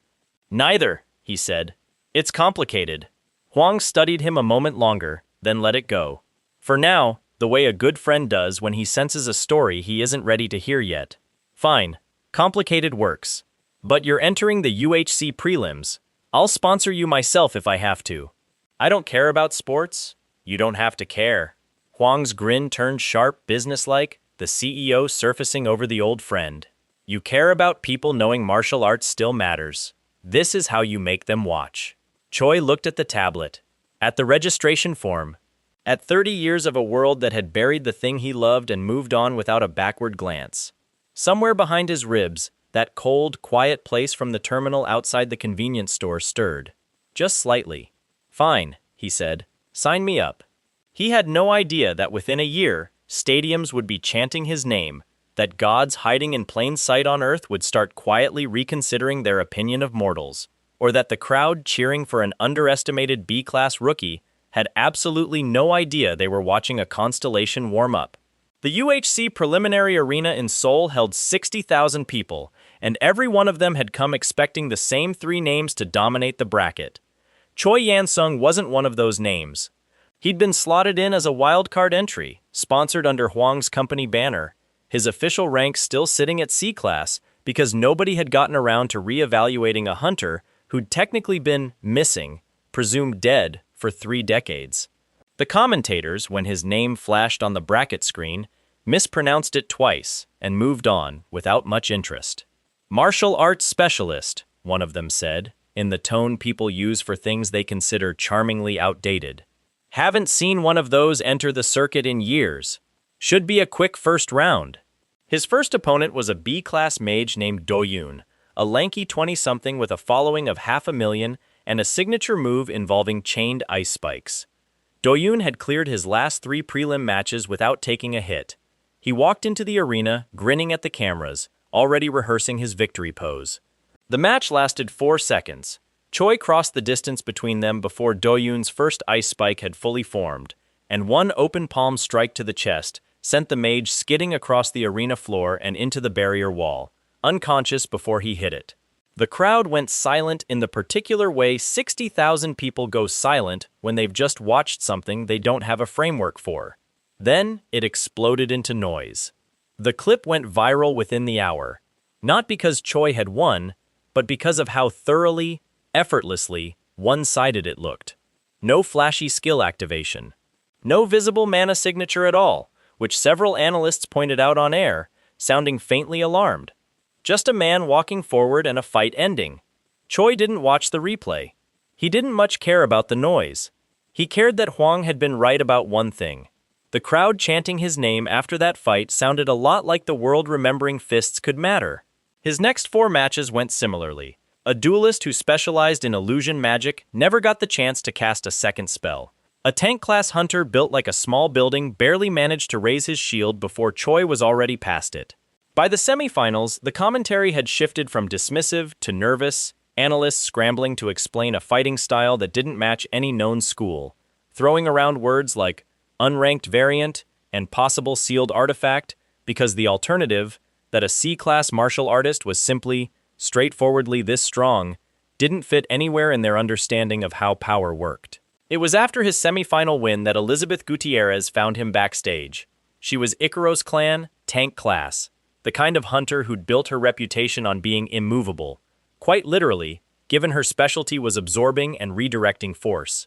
Neither, he said. It's complicated. Huang studied him a moment longer, then let it go. For now, the way a good friend does when he senses a story he isn't ready to hear yet. Fine, complicated works. But you're entering the UHC prelims. I'll sponsor you myself if I have to. I don't care about sports. You don't have to care. Huang's grin turned sharp, businesslike, the CEO surfacing over the old friend. You care about people knowing martial arts still matters. This is how you make them watch. Choi looked at the tablet, at the registration form, at 30 years of a world that had buried the thing he loved and moved on without a backward glance. Somewhere behind his ribs, that cold, quiet place from the terminal outside the convenience store stirred. Just slightly. Fine, he said. Sign me up. He had no idea that within a year, stadiums would be chanting his name, that gods hiding in plain sight on Earth would start quietly reconsidering their opinion of mortals, or that the crowd cheering for an underestimated B-class rookie had absolutely no idea they were watching a Constellation warm-up. The UHC preliminary arena in Seoul held 60,000 people, and every one of them had come expecting the same 3 names to dominate the bracket. Choi Yansung wasn't one of those names. He'd been slotted in as a wildcard entry, sponsored under Huang's company banner, his official rank still sitting at C-class because nobody had gotten around to re-evaluating a hunter who'd technically been missing, presumed dead, for 3 decades. The commentators, when his name flashed on the bracket screen, mispronounced it twice and moved on without much interest. Martial arts specialist, one of them said, in the tone people use for things they consider charmingly outdated. Haven't seen one of those enter the circuit in years. Should be a quick first round. His first opponent was a B-class mage named Do-yoon, a lanky 20-something with a following of 500,000 and a signature move involving chained ice spikes. Do-yoon had cleared his last 3 prelim matches without taking a hit. He walked into the arena, grinning at the cameras, already rehearsing his victory pose. The match lasted 4 seconds. Choi crossed the distance between them before Do-yoon's first ice spike had fully formed, and one open palm strike to the chest sent the mage skidding across the arena floor and into the barrier wall, unconscious before he hit it. The crowd went silent in the particular way 60,000 people go silent when they've just watched something they don't have a framework for. Then it exploded into noise. The clip went viral within the hour, not because Choi had won, but because of how thoroughly, effortlessly, one-sided it looked. No flashy skill activation. No visible mana signature at all, which several analysts pointed out on air, sounding faintly alarmed. Just a man walking forward and a fight ending. Choi didn't watch the replay. He didn't much care about the noise. He cared that Huang had been right about one thing. The crowd chanting his name after that fight sounded a lot like the world remembering fists could matter. His next 4 matches went similarly. A duelist who specialized in illusion magic never got the chance to cast a second spell. A tank-class hunter built like a small building barely managed to raise his shield before Choi was already past it. By the semifinals, the commentary had shifted from dismissive to nervous, analysts scrambling to explain a fighting style that didn't match any known school, throwing around words like unranked variant and possible sealed artifact because the alternative, that a C-class martial artist was simply, straightforwardly this strong, didn't fit anywhere in their understanding of how power worked. It was after his semifinal win that Elizabeth Gutierrez found him backstage. She was Icaros clan, tank class, the kind of hunter who'd built her reputation on being immovable, quite literally, given her specialty was absorbing and redirecting force.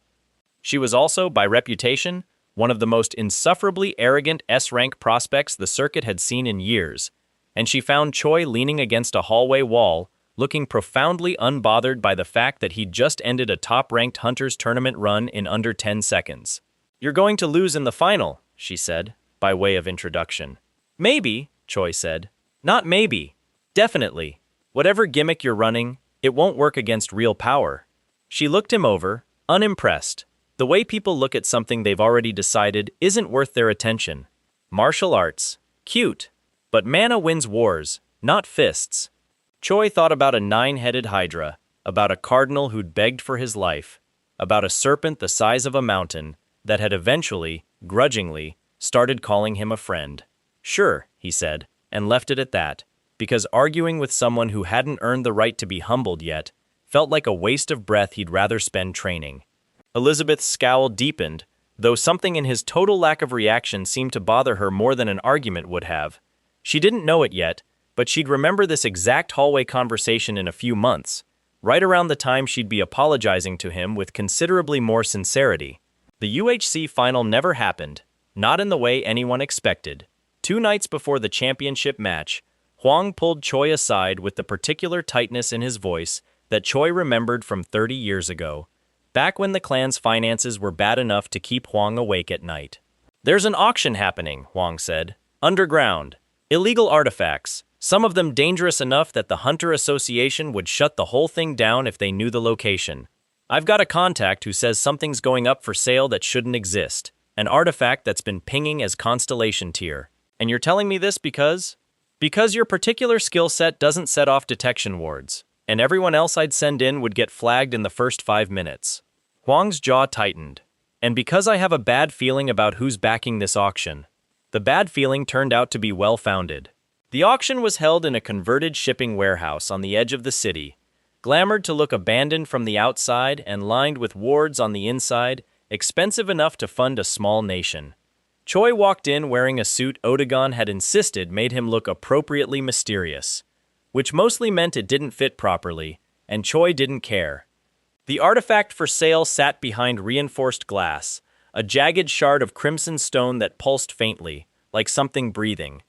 She was also, by reputation, one of the most insufferably arrogant S-rank prospects the circuit had seen in years, and she found Choi leaning against a hallway wall, looking profoundly unbothered by the fact that he'd just ended a top-ranked Hunters tournament run in under 10 seconds. "You're going to lose in the final," she said, by way of introduction. "Maybe," Choi said. "Not maybe. Definitely. Whatever gimmick you're running, it won't work against real power." She looked him over, unimpressed. The way people look at something they've already decided isn't worth their attention. Martial arts. Cute. But mana wins wars, not fists. Choi thought about a 9-headed hydra, about a cardinal who'd begged for his life, about a serpent the size of a mountain that had eventually, grudgingly, started calling him a friend. "Sure," he said, and left it at that, because arguing with someone who hadn't earned the right to be humbled yet felt like a waste of breath he'd rather spend training. Elizabeth's scowl deepened, though something in his total lack of reaction seemed to bother her more than an argument would have. She didn't know it yet, but she'd remember this exact hallway conversation in a few months, right around the time she'd be apologizing to him with considerably more sincerity. The UHC final never happened, not in the way anyone expected. 2 nights before the championship match, Huang pulled Choi aside with the particular tightness in his voice that Choi remembered from 30 years ago, back when the clan's finances were bad enough to keep Huang awake at night. "There's an auction happening," Huang said. "Underground. Illegal artifacts, some of them dangerous enough that the Hunter Association would shut the whole thing down if they knew the location. I've got a contact who says something's going up for sale that shouldn't exist, an artifact that's been pinging as Constellation tier. And you're telling me this because your particular skill set doesn't set off detection wards, and everyone else I'd send in would get flagged in the first 5 minutes. Huang's jaw tightened. "And because I have a bad feeling about who's backing this auction." The bad feeling turned out to be well-founded. The auction was held in a converted shipping warehouse on the edge of the city, glamored to look abandoned from the outside and lined with wards on the inside, expensive enough to fund a small nation. Choi walked in wearing a suit Odegon had insisted made him look appropriately mysterious, which mostly meant it didn't fit properly, and Choi didn't care. The artifact for sale sat behind reinforced glass, a jagged shard of crimson stone that pulsed faintly, like something breathing.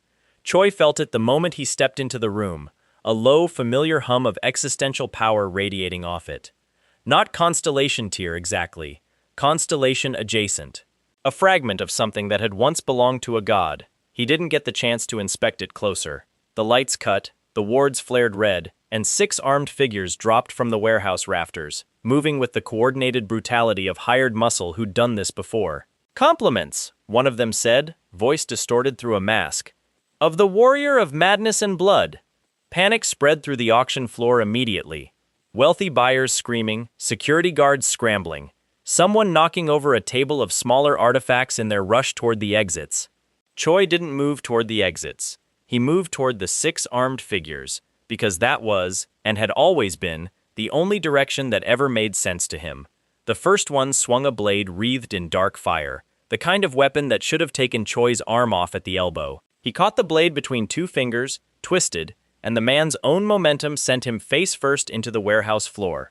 Choi felt it the moment he stepped into the room, a low, familiar hum of existential power radiating off it. Not Constellation tier exactly, Constellation adjacent. A fragment of something that had once belonged to a god. He didn't get the chance to inspect it closer. The lights cut, the wards flared red, and 6 armed figures dropped from the warehouse rafters, moving with the coordinated brutality of hired muscle who'd done this before. "Compliments," one of them said, voice distorted through a mask. "Of the warrior of madness and blood." Panic spread through the auction floor immediately. Wealthy buyers screaming, security guards scrambling, someone knocking over a table of smaller artifacts in their rush toward the exits. Choi didn't move toward the exits. He moved toward the 6 armed figures, because that was, and had always been, the only direction that ever made sense to him. The first one swung a blade wreathed in dark fire, the kind of weapon that should have taken Choi's arm off at the elbow. He caught the blade between 2 fingers, twisted, and the man's own momentum sent him face first into the warehouse floor.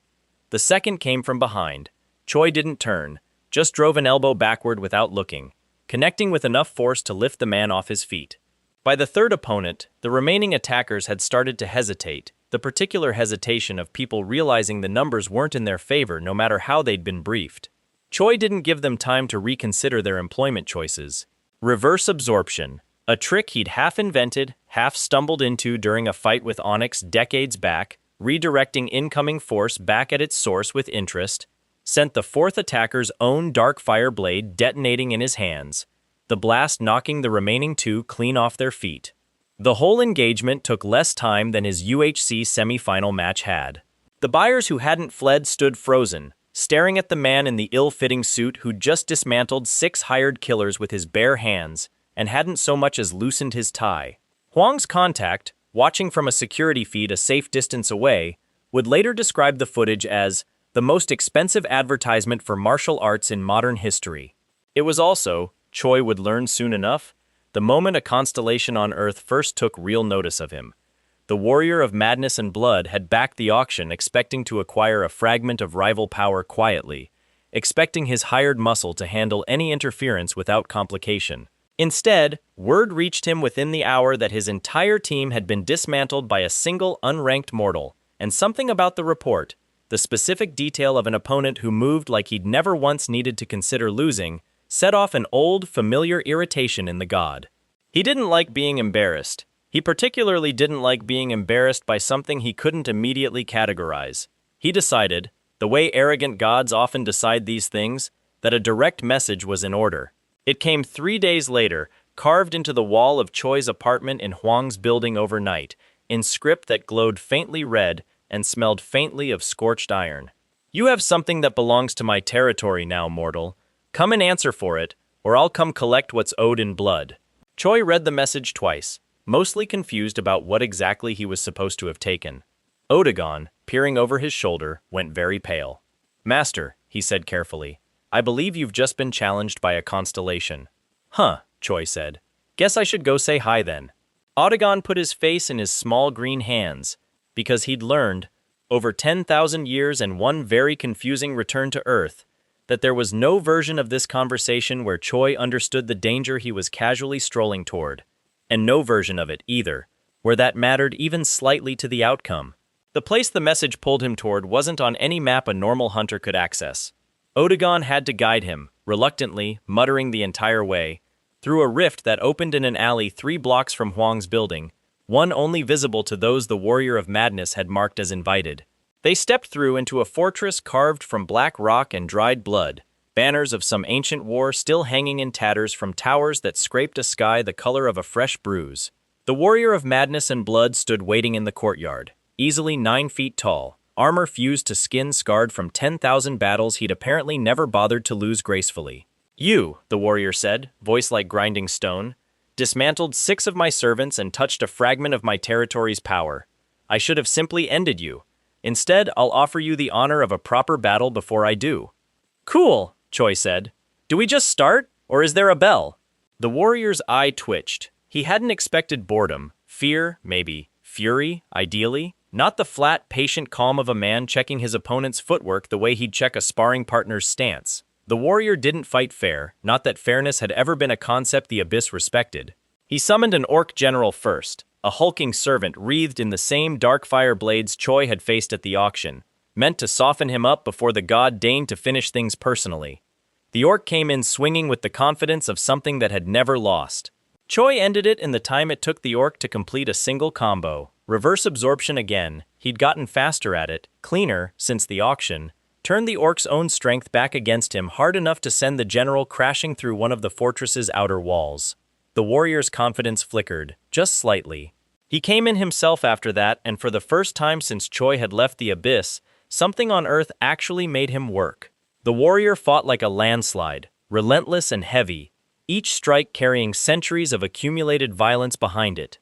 The second came from behind. Choi didn't turn, just drove an elbow backward without looking, connecting with enough force to lift the man off his feet. By the third opponent, the remaining attackers had started to hesitate, the particular hesitation of people realizing the numbers weren't in their favor no matter how they'd been briefed. Choi didn't give them time to reconsider their employment choices. Reverse absorption, a trick he'd half invented, half stumbled into during a fight with Onyx decades back, redirecting incoming force back at its source with interest, sent the 4th attacker's own dark fire blade detonating in his hands, the blast knocking the remaining 2 clean off their feet. The whole engagement took less time than his UHC semi-final match had. The buyers who hadn't fled stood frozen, staring at the man in the ill-fitting suit who'd just dismantled 6 hired killers with his bare hands and hadn't so much as loosened his tie. Huang's contact, watching from a security feed a safe distance away, would later describe the footage as the most expensive advertisement for martial arts in modern history. It was also, Choi would learn soon enough, the moment a constellation on Earth first took real notice of him. the warrior of madness and blood, had backed the auction expecting to acquire a fragment of rival power quietly, expecting his hired muscle to handle any interference without complication. Instead, word reached him within the hour that his entire team had been dismantled by a single unranked mortal, and something about the report, the specific detail of an opponent who moved like he'd never once needed to consider losing, set off an old, familiar irritation in the god. He didn't like being embarrassed. He particularly didn't like being embarrassed by something he couldn't immediately categorize. He decided, the way arrogant gods often decide these things, that a direct message was in order. It came 3 days later, carved into the wall of Choi's apartment in Huang's building overnight, in script that glowed faintly red and smelled faintly of scorched iron. You have something that belongs to my territory now, mortal. Come and answer for it, or I'll come collect what's owed in blood. Choi read the message twice, mostly confused about what exactly he was supposed to have taken. Odegon, peering over his shoulder, went very pale. Master, he said carefully, I believe you've just been challenged by a constellation. Huh, Choi said. Guess I should go say hi then. Odegon put his face in his small green hands, because he'd learned, over 10,000 years and one very confusing return to Earth, that there was no version of this conversation where Choi understood the danger he was casually strolling toward, and no version of it, either, where that mattered even slightly to the outcome. The place the message pulled him toward wasn't on any map a normal hunter could access. Odegon had to guide him, reluctantly, muttering the entire way, through a rift that opened in an alley 3 blocks from Huang's building, one only visible to those the warrior of madness had marked as invited. They stepped through into a fortress carved from black rock and dried blood, banners of some ancient war still hanging in tatters from towers that scraped a sky the color of a fresh bruise. The warrior of madness and blood stood waiting in the courtyard, easily 9 feet tall, armor fused to skin scarred from 10,000 battles he'd apparently never bothered to lose gracefully. You, the warrior said, voice like grinding stone, dismantled 6 of my servants and touched a fragment of my territory's power. I should have simply ended you. Instead, I'll offer you the honor of a proper battle before I do. Cool, Choi said. Do we just start, or is there a bell? The warrior's eye twitched. He hadn't expected boredom, fear, maybe, fury, ideally. Not the flat, patient calm of a man checking his opponent's footwork the way he'd check a sparring partner's stance. The warrior didn't fight fair, not that fairness had ever been a concept the Abyss respected. He summoned an orc general first, a hulking servant wreathed in the same dark fire blades Choi had faced at the auction, meant to soften him up before the god deigned to finish things personally. The orc came in swinging with the confidence of something that had never lost. Choi ended it in the time it took the orc to complete a single combo. Reverse absorption again, he'd gotten faster at it, cleaner, since the auction, turned the orc's own strength back against him hard enough to send the general crashing through one of the fortress's outer walls. The warrior's confidence flickered, just slightly. He came in himself after that, and for the first time since Choi had left the Abyss, something on Earth actually made him work. The warrior fought like a landslide, relentless and heavy, each strike carrying centuries of accumulated violence behind it.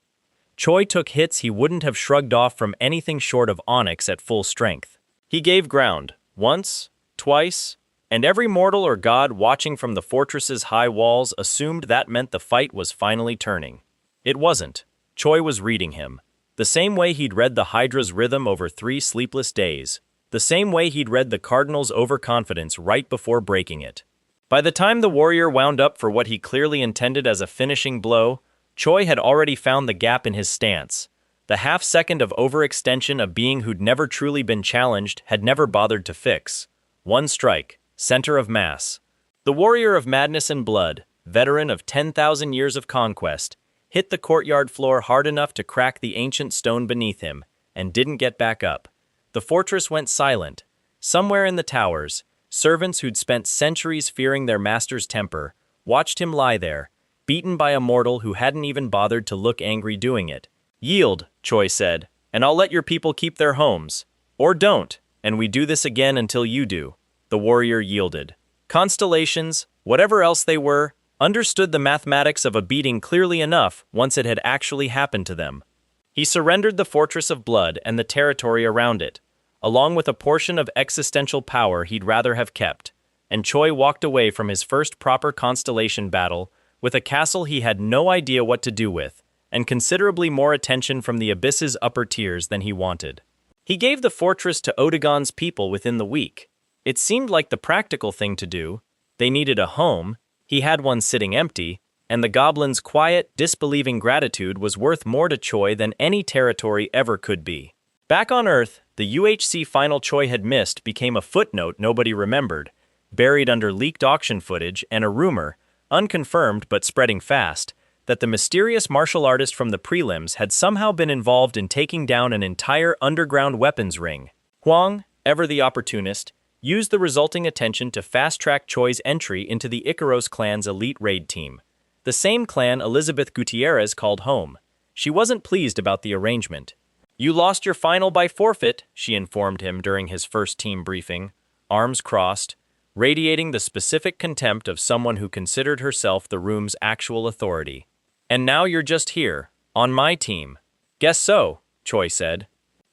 Choi took hits he wouldn't have shrugged off from anything short of onyx at full strength. He gave ground, once, twice, and every mortal or god watching from the fortress's high walls assumed that meant the fight was finally turning. It wasn't. Choi was reading him. The same way he'd read the Hydra's rhythm over 3 sleepless days. The same way he'd read the Cardinal's overconfidence right before breaking it. By the time the warrior wound up for what he clearly intended as a finishing blow, Choi had already found the gap in his stance. The half-second of overextension a being who'd never truly been challenged had never bothered to fix. One strike, center of mass. The warrior of madness and blood, veteran of 10,000 years of conquest, hit the courtyard floor hard enough to crack the ancient stone beneath him, and didn't get back up. The fortress went silent. Somewhere in the towers, servants who'd spent centuries fearing their master's temper watched him lie there, beaten by a mortal who hadn't even bothered to look angry doing it. Yield, Choi said, and I'll let your people keep their homes. Or don't, and we do this again until you do. The warrior yielded. Constellations, whatever else they were, understood the mathematics of a beating clearly enough once it had actually happened to them. He surrendered the Fortress of Blood and the territory around it, along with a portion of existential power he'd rather have kept, and Choi walked away from his first proper Constellation battle with a castle he had no idea what to do with, and considerably more attention from the abyss's upper tiers than he wanted. He gave the fortress to Odegon's people within the week. It seemed like the practical thing to do. They needed a home, he had one sitting empty, and the goblin's quiet, disbelieving gratitude was worth more to Choi than any territory ever could be. Back on Earth, the UHC final Choi had missed became a footnote nobody remembered, buried under leaked auction footage and a rumor, unconfirmed but spreading fast, that the mysterious martial artist from the prelims had somehow been involved in taking down an entire underground weapons ring. Huang, ever the opportunist, used the resulting attention to fast-track Choi's entry into the Icaros clan's elite raid team, the same clan Elizabeth Gutierrez called home. She wasn't pleased about the arrangement. "You lost your final by forfeit," she informed him during his first team briefing, arms crossed, radiating the specific contempt of someone who considered herself the room's actual authority. "And now you're just here, on my team." "Guess so," Choi said.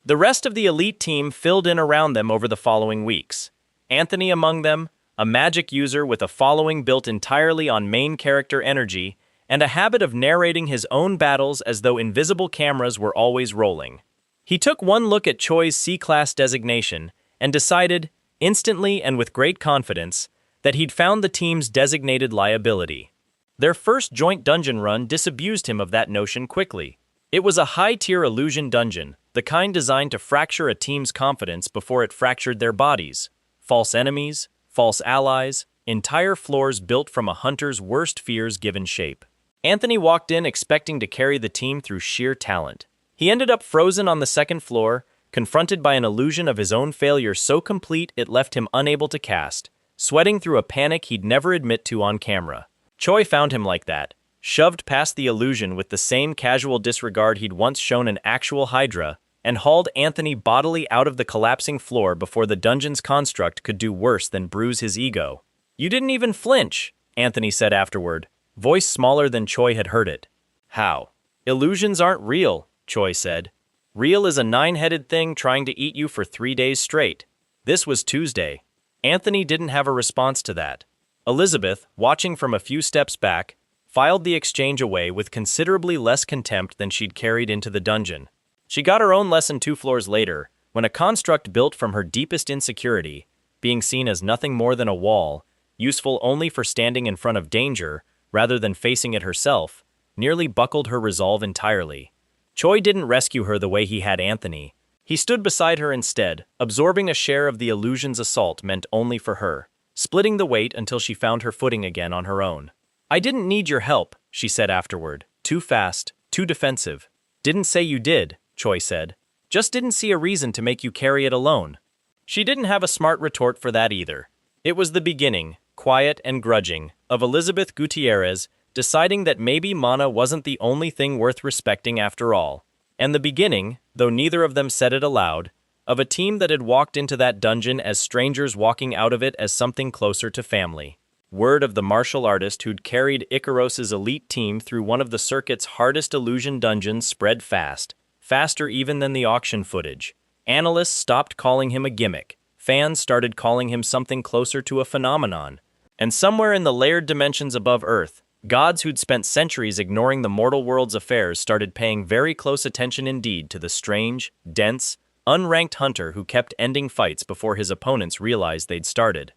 The rest of the elite team filled in around them over the following weeks. Anthony among them, a magic user with a following built entirely on main character energy, and a habit of narrating his own battles as though invisible cameras were always rolling. He took one look at Choi's C-class designation and decided, instantly and with great confidence, that he'd found the team's designated liability. Their first joint dungeon run disabused him of that notion quickly. It was a high-tier illusion dungeon, the kind designed to fracture a team's confidence before it fractured their bodies. False enemies, false allies, entire floors built from a hunter's worst fears given shape. Anthony walked in expecting to carry the team through sheer talent. He ended up frozen on the second floor, confronted by an illusion of his own failure so complete it left him unable to cast, sweating through a panic he'd never admit to on camera. Choi found him like that, shoved past the illusion with the same casual disregard he'd once shown an actual Hydra, and hauled Anthony bodily out of the collapsing floor before the dungeon's construct could do worse than bruise his ego. "You didn't even flinch," Anthony said afterward, voice smaller than Choi had heard it. "How?" "Illusions aren't real," Choi said. "Real is a 9-headed thing trying to eat you for 3 days straight." This was Tuesday. Anthony didn't have a response to that. Elizabeth, watching from a few steps back, filed the exchange away with considerably less contempt than she'd carried into the dungeon. She got her own lesson 2 floors later, when a construct built from her deepest insecurity, being seen as nothing more than a wall, useful only for standing in front of danger rather than facing it herself, nearly buckled her resolve entirely. Choi didn't rescue her the way he had Anthony. He stood beside her instead, absorbing a share of the illusion's assault meant only for her, splitting the weight until she found her footing again on her own. "I didn't need your help," she said afterward. "Too fast, too defensive." "Didn't say you did," Choi said. "Just didn't see a reason to make you carry it alone." She didn't have a smart retort for that either. It was the beginning, quiet and grudging, of Elizabeth Gutierrez deciding that maybe Mana wasn't the only thing worth respecting after all. And the beginning, though neither of them said it aloud, of a team that had walked into that dungeon as strangers walking out of it as something closer to family. Word of the martial artist who'd carried Icaros' elite team through one of the circuit's hardest illusion dungeons spread fast, faster even than the auction footage. Analysts stopped calling him a gimmick. Fans started calling him something closer to a phenomenon. And somewhere in the layered dimensions above Earth, gods who'd spent centuries ignoring the mortal world's affairs started paying very close attention indeed to the strange, dense, unranked hunter who kept ending fights before his opponents realized they'd started.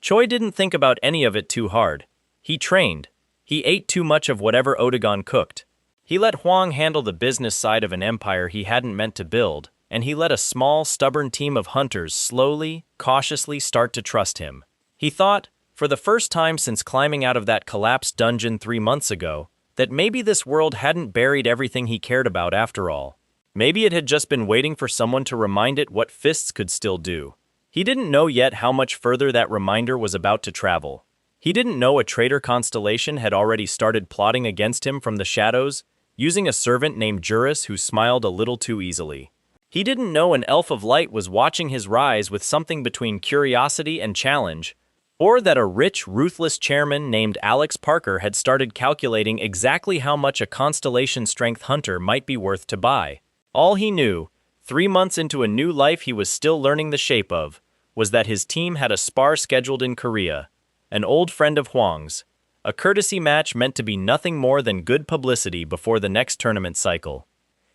Choi didn't think about any of it too hard. He trained. He ate too much of whatever Odegon cooked. He let Huang handle the business side of an empire he hadn't meant to build, and he let a small, stubborn team of hunters slowly, cautiously start to trust him. He thought, for the first time since climbing out of that collapsed dungeon 3 months ago, that maybe this world hadn't buried everything he cared about after all. Maybe it had just been waiting for someone to remind it what fists could still do. He didn't know yet how much further that reminder was about to travel. He didn't know a traitor Constellation had already started plotting against him from the shadows, using a servant named Juris who smiled a little too easily. He didn't know an elf of light was watching his rise with something between curiosity and challenge, or that a rich, ruthless chairman named Alex Parker had started calculating exactly how much a Constellation strength hunter might be worth to buy. All he knew, 3 months into a new life he was still learning the shape of, was that his team had a spar scheduled in Korea, an old friend of Huang's, a courtesy match meant to be nothing more than good publicity before the next tournament cycle.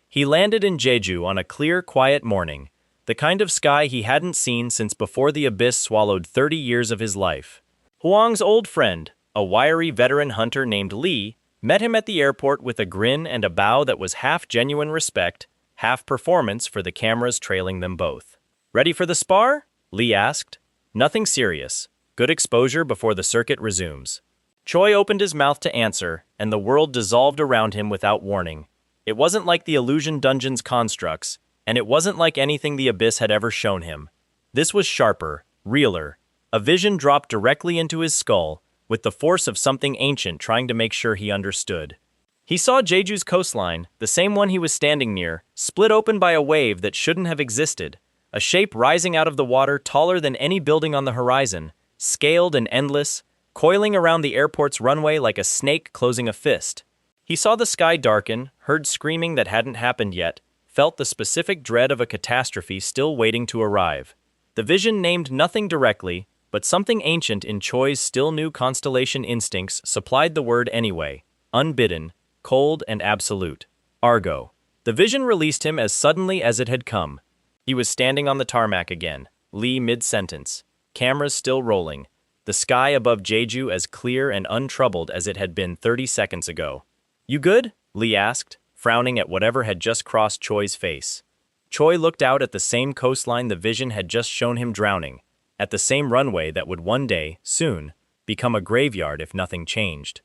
He landed in Jeju on a clear, quiet morning, the kind of sky he hadn't seen since before the abyss swallowed 30 years of his life. Huang's old friend, a wiry veteran hunter named Lee, met him at the airport with a grin and a bow that was half genuine respect, half performance for the cameras trailing them both. "Ready for the spar?" Lee asked. "Nothing serious. Good exposure before the circuit resumes." Choi opened his mouth to answer, and the world dissolved around him without warning. It wasn't like the Illusion Dungeon's constructs, and it wasn't like anything the Abyss had ever shown him. This was sharper, realer. A vision dropped directly into his skull, with the force of something ancient trying to make sure he understood. He saw Jeju's coastline, the same one he was standing near, split open by a wave that shouldn't have existed, a shape rising out of the water taller than any building on the horizon, scaled and endless, coiling around the airport's runway like a snake closing a fist. He saw the sky darken, heard screaming that hadn't happened yet, felt the specific dread of a catastrophe still waiting to arrive. The vision named nothing directly, but something ancient in Choi's still new Constellation instincts supplied the word anyway, unbidden, cold and absolute. Argo. The vision released him as suddenly as it had come. He was standing on the tarmac again, Lee mid-sentence, cameras still rolling, the sky above Jeju as clear and untroubled as it had been 30 seconds ago. "You good?" Lee asked, frowning at whatever had just crossed Choi's face. Choi looked out at the same coastline the vision had just shown him drowning, at the same runway that would one day, soon, become a graveyard if nothing changed.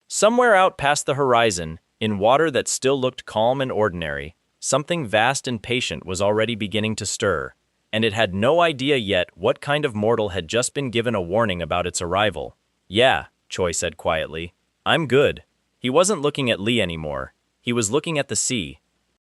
Somewhere out past the horizon, in water that still looked calm and ordinary, something vast and patient was already beginning to stir, and it had no idea yet what kind of mortal had just been given a warning about its arrival. "Yeah," Choi said quietly. "I'm good." He wasn't looking at Lee anymore. He was looking at the sea,